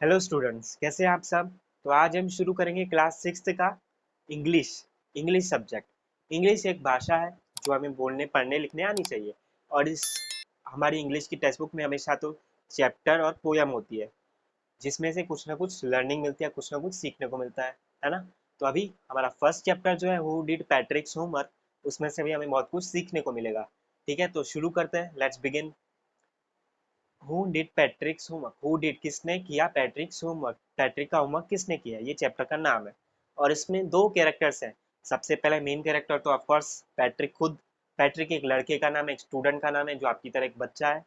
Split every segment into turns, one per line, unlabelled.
Hello students, कैसे हैं आप सब। तो आज हम शुरू करेंगे क्लास सिक्स्थ का इंग्लिश इंग्लिश सब्जेक्ट। इंग्लिश एक भाषा है जो हमें बोलने पढ़ने लिखने आनी चाहिए। और इस हमारी इंग्लिश की टेक्स्ट बुक में हमेशा तो चैप्टर और पोयम होती है, जिसमें से कुछ ना कुछ लर्निंग मिलती है, कुछ ना कुछ सीखने को मिलता है ना। तो अभी हमारा फर्स्ट चैप्टर जो है हु डिड पैट्रिक्स होमवर्क, उसमें से भी हमें बहुत कुछ सीखने को मिलेगा। ठीक है, तो शुरू करते हैं, let's begin. Who did पैट्रिक्स homework, who did किसने किया पैट्रिक्स होमवर्क, पैट्रिक का होमवर्क किसने किया, ये चैप्टर का नाम है। और इसमें दो कैरेक्टर्स हैं। सबसे पहले मेन कैरेक्टर तो ऑफ कोर्स पैट्रिक खुद। पैट्रिक एक लड़के का नाम है, एक स्टूडेंट का नाम है जो आपकी तरह एक बच्चा है,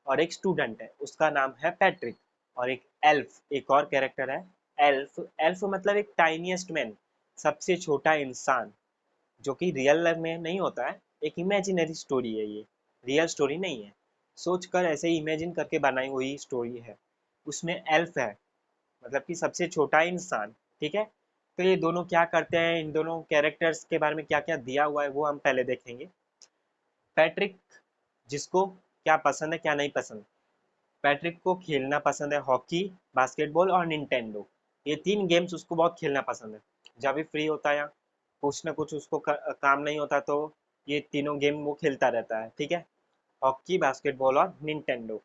और एक स्टूडेंट है उसका नाम है पैट्रिक। और एक एल्फ, एक और कैरेक्टर है एल्फ। एल्फ मतलब एक टाइनीएस्ट मैन, सबसे छोटा इंसान, जो कि रियल लाइफ में नहीं होता है। एक इमेजिनरी स्टोरी है ये, रियल स्टोरी नहीं है। सोच कर ऐसे ही इमेजिन करके बनाई हुई स्टोरी है। उसमें एल्फ है, मतलब कि सबसे छोटा इंसान। ठीक है, तो ये दोनों क्या करते हैं, इन दोनों कैरेक्टर्स के बारे में क्या क्या दिया हुआ है वो हम पहले देखेंगे। पैट्रिक, जिसको क्या पसंद है क्या नहीं पसंद। पैट्रिक को खेलना पसंद है, हॉकी, बास्केटबॉल और निंटेंडो। ये तीन गेम्स उसको बहुत खेलना पसंद है। जब भी फ्री होता है या कुछ ना कुछ उसको काम नहीं होता तो ये तीनों गेम वो खेलता रहता है। ठीक है, हॉकी, बास्केटबॉल और निंटेंडो।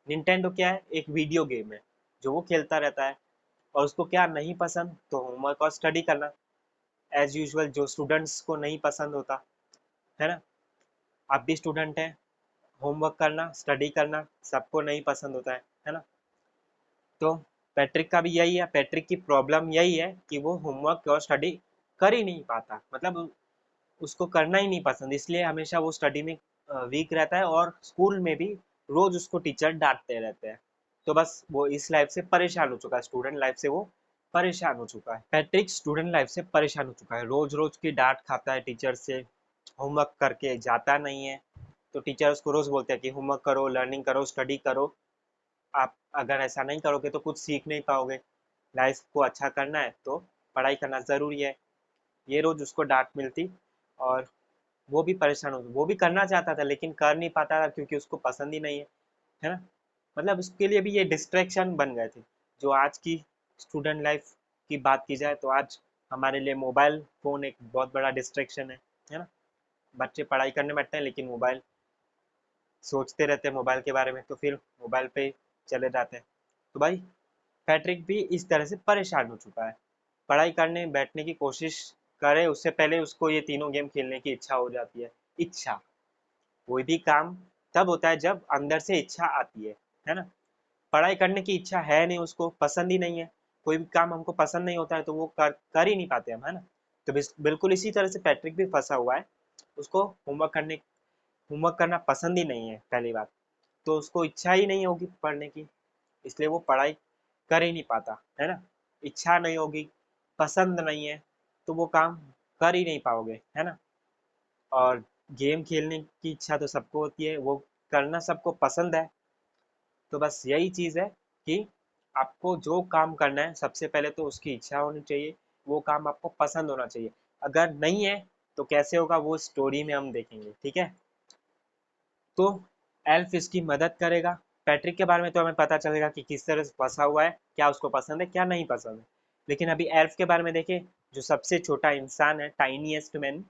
निंटेंडो क्या है, एक वीडियो गेम है जो वो खेलता रहता है। और उसको क्या नहीं पसंद, तो होमवर्क और स्टडी करना, एज यूजुअल जो स्टूडेंट्स को नहीं पसंद होता है ना। आप भी स्टूडेंट हैं, होमवर्क करना स्टडी करना सबको नहीं पसंद होता है ना। तो पैट्रिक का भी यही है, पैट्रिक की प्रॉब्लम यही है कि वो होमवर्क और स्टडी कर ही नहीं पाता, मतलब उसको करना ही नहीं पसंद, इसलिए हमेशा वो स्टडी में वीक रहता है। और स्कूल में भी रोज उसको टीचर डांटते रहते हैं। तो बस वो इस लाइफ से परेशान हो चुका है, स्टूडेंट लाइफ से वो परेशान हो चुका है। पैट्रिक स्टूडेंट लाइफ से परेशान हो चुका है, रोज रोज की डांट खाता है टीचर से, होमवर्क करके जाता नहीं है। तो टीचर उसको रोज बोलते हैं कि होमवर्क करो, लर्निंग करो, स्टडी करो। आप अगर ऐसा नहीं करोगे तो कुछ सीख नहीं पाओगे। लाइफ को अच्छा करना है तो पढ़ाई करना ज़रूरी है। ये रोज उसको डांट मिलती। और वो भी परेशान हो, वो भी करना चाहता था लेकिन कर नहीं पाता था क्योंकि उसको पसंद ही नहीं है ना। मतलब उसके लिए भी ये डिस्ट्रैक्शन बन गए थे। जो आज की स्टूडेंट लाइफ की बात की जाए तो आज हमारे लिए मोबाइल फ़ोन एक बहुत बड़ा डिस्ट्रैक्शन है ना। बच्चे पढ़ाई करने बैठते हैं लेकिन मोबाइल सोचते रहते हैं मोबाइल के बारे में, तो फिर मोबाइल पे चले जाते हैं। तो भाई पैट्रिक भी इस तरह से परेशान हो चुका है। पढ़ाई करने बैठने की कोशिश करे उससे पहले उसको ये तीनों गेम खेलने की इच्छा हो जाती है। इच्छा, कोई भी काम तब होता है जब अंदर से इच्छा आती है ना। पढ़ाई करने की इच्छा है नहीं, उसको पसंद ही नहीं है। कोई भी काम हमको पसंद नहीं होता है तो वो कर ही नहीं पाते हम, है ना। तो बिल्कुल इसी तरह से पैट्रिक भी फंसा हुआ है। उसको होमवर्क करना पसंद ही नहीं है पहली बात। तो उसको इच्छा ही नहीं होगी पढ़ने की, इसलिए वो पढ़ाई कर ही नहीं पाता है ना। इच्छा नहीं होगी, पसंद नहीं है, तो वो काम कर ही नहीं पाओगे, है ना। और गेम खेलने की इच्छा तो सबको होती है, वो करना सबको पसंद है। तो बस यही चीज़ है कि आपको जो काम करना है सबसे पहले तो उसकी इच्छा होनी चाहिए, वो काम आपको पसंद होना चाहिए। अगर नहीं है तो कैसे होगा वो स्टोरी में हम देखेंगे। ठीक है, तो एल्फ इसकी मदद करेगा। पैट्रिक के बारे में तो हमें पता चलेगा कि किस तरह से फंसा हुआ है, क्या उसको पसंद है क्या नहीं पसंद है। लेकिन अभी एल्फ के बारे में देखें, जो सबसे छोटा इंसान है, टाइनीएस्ट मैन,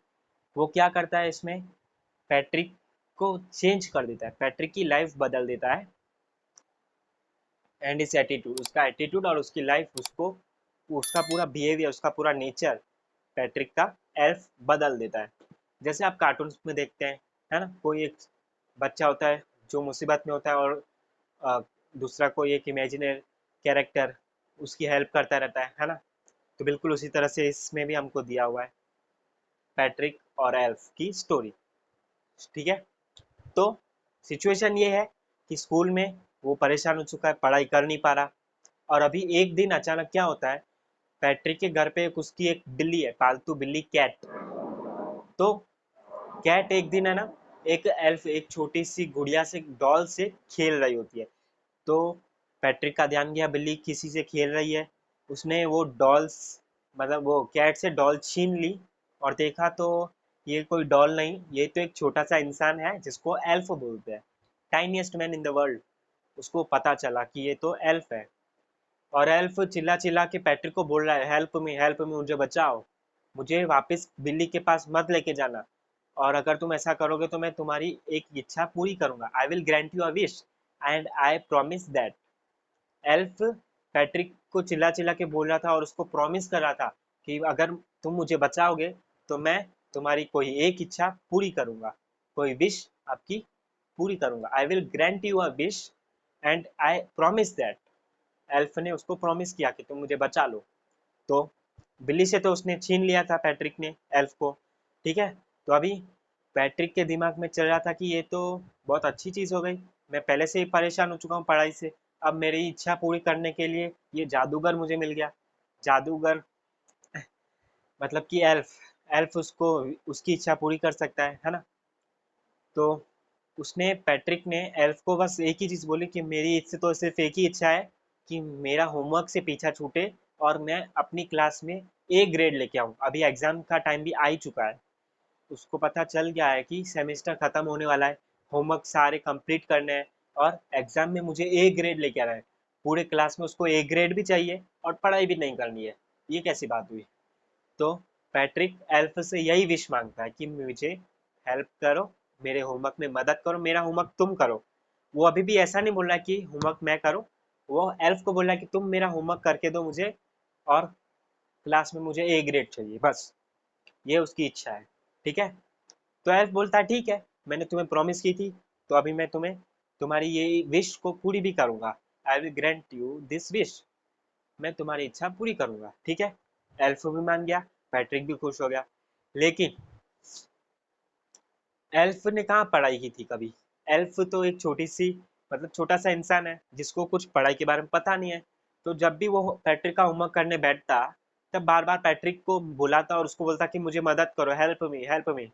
वो क्या करता है इसमें, पैट्रिक को चेंज कर देता है, पैट्रिक की लाइफ बदल देता है। एंड इस एटीट्यूड, उसका एटीट्यूड और उसकी लाइफ, उसको उसका पूरा बिहेवियर, उसका पूरा नेचर पैट्रिक का एल्फ बदल देता है। जैसे आप कार्टून्स में देखते हैं, है ना, कोई एक बच्चा होता है जो मुसीबत में होता है और अ, दूसरा कोई एक इमेजिनरी कैरेक्टर उसकी हेल्प करता रहता है ना। तो बिल्कुल उसी तरह से इसमें भी हमको दिया हुआ है पैट्रिक और एल्फ की स्टोरी। ठीक है, तो सिचुएशन ये है कि स्कूल में वो परेशान हो चुका है, पढ़ाई कर नहीं पा रहा। और अभी एक दिन अचानक क्या होता है, पैट्रिक के घर पे उसकी एक बिल्ली है, पालतू बिल्ली कैट। तो कैट एक दिन है ना, एक एल्फ, एक छोटी सी गुड़िया से, डॉल से खेल रही होती है। तो पैट्रिक का ध्यान गया बिल्ली किसी से खेल रही है। उसने वो डॉल्स, मतलब वो कैट से डॉल छीन ली और देखा तो ये कोई डॉल नहीं, ये तो एक छोटा सा इंसान है जिसको एल्फ बोलते हैं, tiniest man in the world. उसको पता चला कि ये तो एल्फ है। और एल्फ चिल्ला चिल्ला के पैट्रिक को बोल रहा है, हेल्प मी, मुझे बचाओ, मुझे वापस बिल्ली के पास मत लेके जाना, और अगर तुम ऐसा करोगे तो मैं तुम्हारी एक इच्छा पूरी करूंगा, I will grant you a wish and I promise that. Elf Patrick को चिल्ला चिल्ला के बोल रहा था और उसको प्रॉमिस कर रहा था कि अगर तुम मुझे बचाओगे तो मैं तुम्हारी कोई एक इच्छा पूरी करूंगा, कोई विश आपकी पूरी करूंगा, I will grant you a wish and I promise that. Elf ने उसको प्रॉमिस किया कि तुम मुझे बचा लो। तो बिल्ली से तो उसने छीन लिया था पैट्रिक ने एल्फ को, ठीक है। तो अभी पैट्रिक के दिमाग में चल रहा था कि ये तो बहुत अच्छी चीज़ हो गई, मैं पहले से ही परेशान हो चुका हूँ पढ़ाई से, अब मेरी इच्छा पूरी करने के लिए ये जादूगर मुझे मिल गया। जादूगर मतलब कि एल्फ, एल्फ उसको उसकी इच्छा पूरी कर सकता है ना। तो उसने पैट्रिक ने एल्फ को बस एक ही चीज़ बोली कि मेरी इससे तो सिर्फ एक ही इच्छा है कि मेरा होमवर्क से पीछा छूटे और मैं अपनी क्लास में ए ग्रेड लेके आऊँ। अभी एग्ज़ाम का टाइम भी आ ही चुका है, उसको पता चल गया है कि सेमेस्टर ख़त्म होने वाला है, होमवर्क सारे कंप्लीट करने हैं और एग्ज़ाम में मुझे ए ग्रेड लेके आना है। पूरे क्लास में उसको ए ग्रेड भी चाहिए और पढ़ाई भी नहीं करनी है, ये कैसी बात हुई। तो पैट्रिक एल्फ से यही विश मांगता है कि मुझे हेल्प करो, मेरे होमवर्क में मदद करो, मेरा होमवर्क तुम करो। वो अभी भी ऐसा नहीं बोल रहा है कि होमवर्क मैं करूँ, वो एल्फ को बोल रहा है कि तुम मेरा होमवर्क करके दो मुझे और क्लास में मुझे ए ग्रेड चाहिए, बस ये उसकी इच्छा है, ठीक है। तो एल्फ बोलता है ठीक है, मैंने तुम्हें प्रॉमिस की थी, तो अभी मैं तुम्हें तुम्हारी ये विश को पूरी भी करूंगा, I will grant you this wish, मैं तुम्हारी इच्छा पूरी करूंगा, ठीक है। एल्फ भी मान गया, पैट्रिक भी खुश हो गया। लेकिन एल्फ ने कहाँ पढ़ाई की थी कभी, एल्फ तो एक छोटी सी मतलब छोटा सा इंसान है जिसको कुछ पढ़ाई के बारे में पता नहीं है। तो जब भी वो पैट्रिक का होमवर्क करने बैठता तब बार बार पैट्रिक को बुलाता और उसको बोलता कि मुझे मदद करो, हेल्प मी हेल्प मी।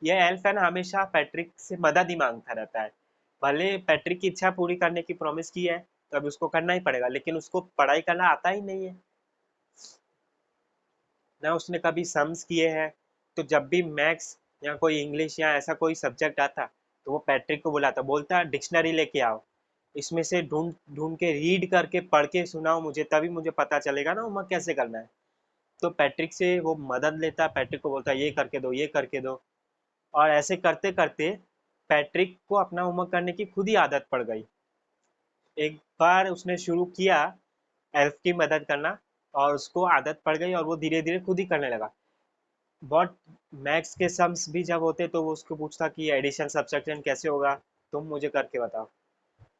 ये एल्फ है ना, हमेशा पैट्रिक से मदद ही मांगता रहता है। भले पैट्रिक की इच्छा पूरी करने की प्रॉमिस की है तो अब उसको करना ही पड़ेगा, लेकिन उसको पढ़ाई करना आता ही नहीं है, ना उसने कभी सम्स किए हैं। तो जब भी मैथ्स या कोई इंग्लिश या ऐसा कोई सब्जेक्ट आता तो वो पैट्रिक को बुलाता, बोलता डिक्शनरी लेके आओ, इसमें से ढूंढ ढूंढ के रीड करके पढ़ के सुनाओ मुझे, तभी मुझे पता चलेगा ना होमवर्क कैसे करना है। तो पैट्रिक से वो मदद लेता, पैट्रिक को बोलता ये करके दो ये करके दो, और ऐसे करते करते पैट्रिक को अपना होमवर्क करने की खुद ही आदत पड़ गई। एक बार उसने शुरू किया एल्फ की मदद करना और उसको आदत पड़ गई और वो धीरे धीरे खुद ही करने लगा। बहुत मैथ्स के सम्स भी जब होते तो वो उसको पूछता कि एडिशन सब्ट्रैक्शन कैसे होगा, तुम मुझे करके बताओ।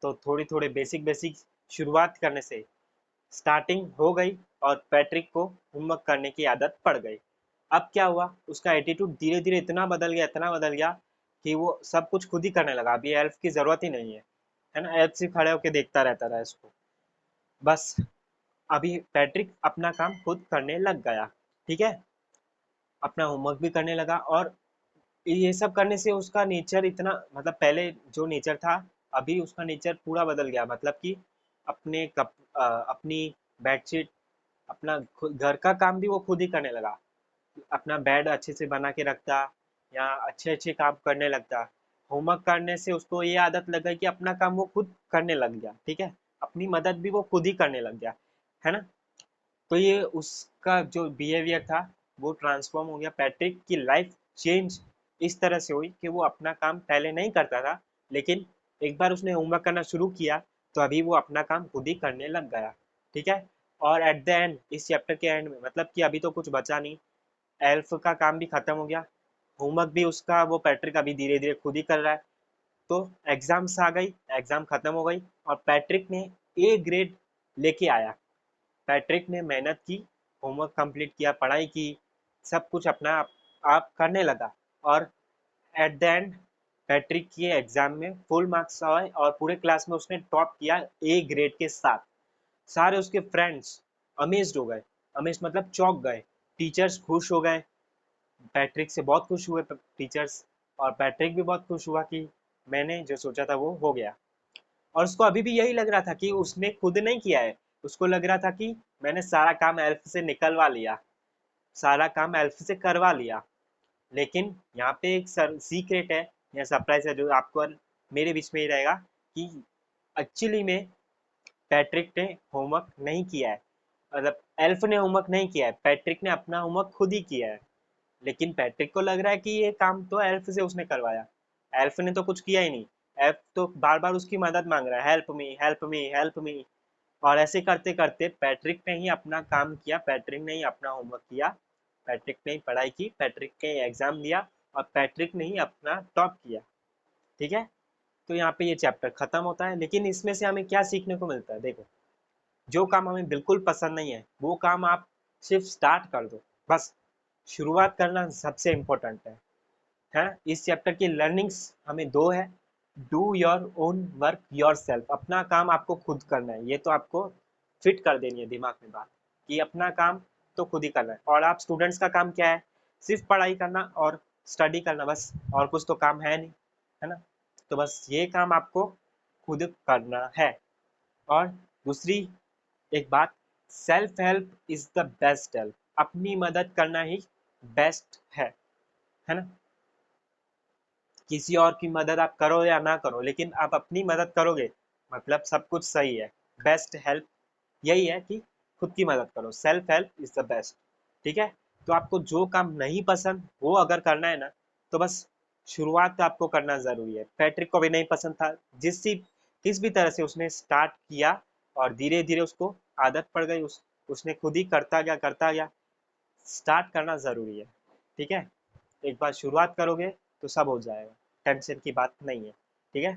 तो थोड़ी थोड़ी बेसिक बेसिक शुरुआत करने से स्टार्टिंग हो गई और पैट्रिक को होमवर्क करने की आदत पड़ गई। अब क्या हुआ, उसका एटीट्यूड धीरे धीरे इतना बदल गया कि वो सब कुछ खुद ही करने लगा, अभी हेल्प की जरूरत ही नहीं है ना। हेल्प से खड़े होकर देखता रहता रहा इसको, बस अभी पैट्रिक अपना काम खुद करने लग गया, ठीक है। अपना होमवर्क भी करने लगा और ये सब करने से उसका नेचर इतना मतलब पहले जो नेचर था अभी उसका नेचर पूरा बदल गया, मतलब कि अपनी बेडशीट, अपना घर का काम भी वो खुद ही करने लगा, अपना बेड अच्छे से बना के रखता या अच्छे अच्छे काम करने लगता। होमवर्क करने से उसको ये आदत लग गई कि अपना काम वो खुद करने लग गया, ठीक है, अपनी मदद भी वो खुद ही करने लग गया, है ना। तो ये उसका जो बिहेवियर था वो ट्रांसफॉर्म हो गया, पैट्रिक की लाइफ चेंज इस तरह से हुई कि वो अपना काम पहले नहीं करता था, लेकिन एक बार उसने होमवर्क करना शुरू किया तो अभी वो अपना काम खुद ही करने लग गया, ठीक है। और एट द एंड इस चैप्टर के एंड में मतलब कि अभी तो कुछ बचा नहीं, एल्फ का काम भी खत्म हो गया, होमवर्क भी उसका वो पैट्रिक अभी धीरे धीरे खुद ही कर रहा है। तो एग्जाम्स आ गई, एग्जाम खत्म हो गई और पैट्रिक ने ए ग्रेड लेके आया। पैट्रिक ने मेहनत की, होमवर्क कंप्लीट किया, पढ़ाई की, सब कुछ अपना आप करने लगा और एट द एंड पैट्रिक के एग्जाम में फुल मार्क्स आए और पूरे क्लास में उसने टॉप किया ए ग्रेड के साथ। सारे उसके फ्रेंड्स अमेज्ड हो गए, अमेज्ड मतलब चौंक गए, टीचर्स खुश हो गए, पैट्रिक से बहुत खुश हुए टीचर्स, और पैट्रिक भी बहुत खुश हुआ कि मैंने जो सोचा था वो हो गया। और उसको अभी भी यही लग रहा था कि उसने खुद नहीं किया है, उसको लग रहा था कि मैंने सारा काम एल्फ से निकलवा लिया, सारा काम एल्फ से करवा लिया। लेकिन यहाँ पे एक सीक्रेट है या सरप्राइज है जो आपको और मेरे बीच में ही रहेगा कि एक्चुअली में पैट्रिक ने होमवर्क नहीं किया है, मतलब एल्फ ने होमवर्क नहीं किया है, पैट्रिक ने अपना होमवर्क खुद ही किया है। लेकिन पैट्रिक को लग रहा है कि ये काम तो एल्फ से उसने करवाया। एल्फ ने तो कुछ किया ही नहीं। एल्फ तो बार बार उसकी मदद मांग रहा है, help me help me help me. और ऐसे करते करते पैट्रिक ने ही अपना काम किया, पैट्रिक ने ही अपना होमवर्क किया, पैट्रिक ने ही पढ़ाई की, पैट्रिक ने एग्जाम दिया और पैट्रिक ने ही अपना टॉप किया। ठीक है, तो यहाँ पे ये चैप्टर खत्म होता है। लेकिन इसमें से हमें क्या सीखने को मिलता है? देखो, जो काम हमें बिल्कुल पसंद नहीं है वो काम आप सिर्फ स्टार्ट कर दो, बस शुरुआत करना सबसे इम्पोर्टेंट है। इस चैप्टर की लर्निंग्स हमें दो है। Do your own work your self, अपना काम आपको खुद करना है। ये तो आपको फिट कर देनी है दिमाग में बात कि अपना काम तो खुद ही करना है। और आप स्टूडेंट्स का काम क्या है? सिर्फ पढ़ाई करना और स्टडी करना, बस और कुछ तो काम है नहीं, है ना? तो बस ये काम आपको खुद करना है। और दूसरी एक बात, self help is the best help, अपनी मदद करना ही बेस्ट है ना? किसी और की मदद आप करो या ना करो, लेकिन आप अपनी मदद करोगे मतलब सब कुछ सही है। बेस्ट हेल्प यही है कि खुद की मदद करो, self help is the best. ठीक है, तो आपको जो काम नहीं पसंद वो अगर करना है ना, तो बस शुरुआत तो आपको करना जरूरी है। पैट्रिक को भी नहीं पसंद था, किस भी तरह से उसने स्टार्ट किया और धीरे धीरे उसको आदत पड़ गई, उसने खुद ही करता गया। स्टार्ट करना जरूरी है। ठीक है, एक बार शुरुआत करोगे तो सब हो जाएगा, टेंशन की बात नहीं है। ठीक है,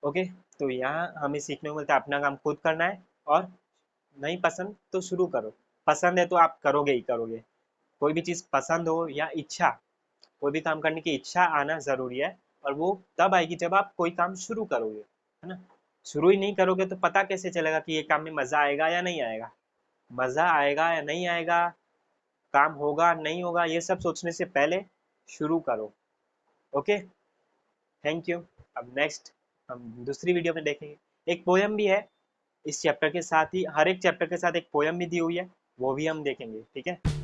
ओके। तो यहाँ हमें सीखने को मिलता है अपना काम खुद करना है, और नहीं पसंद तो शुरू करो, पसंद है तो आप करोगे ही करोगे। कोई भी चीज़ पसंद हो या इच्छा, कोई भी काम करने की इच्छा आना ज़रूरी है। और वो तब आएगी जब आप कोई काम शुरू करोगे, है ना? शुरू ही नहीं करोगे तो पता कैसे चलेगा कि ये काम में मज़ा आएगा या नहीं आएगा? मज़ा आएगा या नहीं आएगा, काम होगा नहीं होगा, ये सब सोचने से पहले शुरू करो। Okay, thank you. अब नेक्स्ट हम दूसरी वीडियो में देखेंगे। एक पोयम भी है इस चैप्टर के साथ ही, हर एक चैप्टर के साथ एक पोयम भी दी हुई है, वो भी हम देखेंगे। ठीक है।